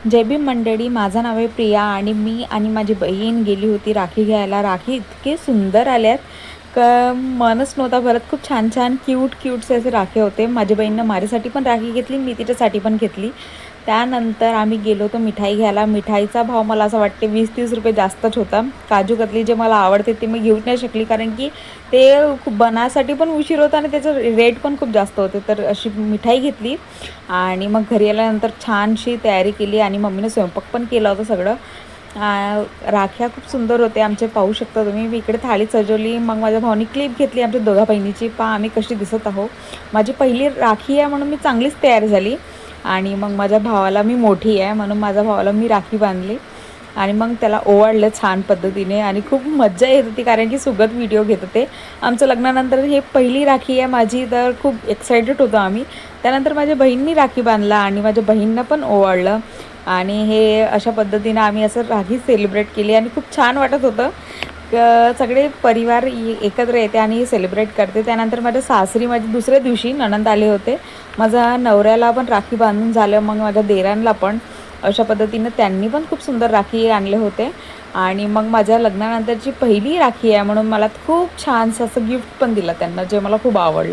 जय भीम मंडळी, माझं नाव आहे प्रिया आणि मी आणि माझी बहीण गेली होती राखी घ्यायला. राखी इतके सुंदर आल्यात का मनच नव्हता भरत. खूप छान छान क्यूटसे असे राखे होते. माझ्या बहिणीनं माझ्यासाठी पण राखी घेतली, मी तिच्यासाठी पण घेतली. त्यानंतर आम्ही गेलो होतो मिठाई घ्यायला. मिठाईचा भाव मला असं वाटते 20-30 रुपये जास्तच होता. काजू कतली जे मला आवडते ते मी घेऊ नाही शकली, कारण की ते खूप बनासाठी पण उशीर होता आणि त्याचं रेट पण खूप जास्त होते. तर अशी मिठाई घेतली आणि मग घरी आल्यानंतर छानशी तयारी केली आणि मम्मीने स्वयंपाक पण केला होता सगळं. राख्या खूप सुंदर होते आमचे, पाहू शकता तुम्ही. मी इकडे थाळी सजवली. मग माझ्या भावानी क्लिप घेतली आमच्या दोघा बहिणीची. आम्ही कशी दिसत आहो. माझी पहिली राखी आहे म्हणून मी चांगलीच तयार झाली. आणि मग माझ्या भावाला, मी मोठी आहे म्हणून माझ्या भावाला मी राखी बांधली आणि मग त्याला ओवाळलं छान पद्धतीने. आणि खूप मज्जा येत होती कारण की सुगत व्हिडिओ घेत होते. आमचं लग्नानंतर हे पहिली राखी आहे माझी, तर खूप एक्सायटेड होतो आम्ही. त्यानंतर माझ्या बहिणीने राखी बांधला आणि माझ्या बहिणीनं पण ओवाळलं आणि हे अशा पद्धतीनं आम्ही असं राखी सेलिब्रेट केली आणि खूप छान वाटत होतं. सगळे परिवार एकत्र येते आणि सेलिब्रेट करते. त्यानंतर माझ्या सासरी माझी दुसऱ्या दिवशी नणंद आले होते. माझ्या नवऱ्याला पण राखी बांधून झालं, मग माझ्या देरांना पण अशा पद्धतीनं त्यांनी पण खूप सुंदर राखी आणले होते. आणि मग माझ्या लग्नानंतरची पहिली राखी आहे म्हणून मला खूप छानसं असं गिफ्ट पण दिलं त्यांना, जे मला खूप आवडलं.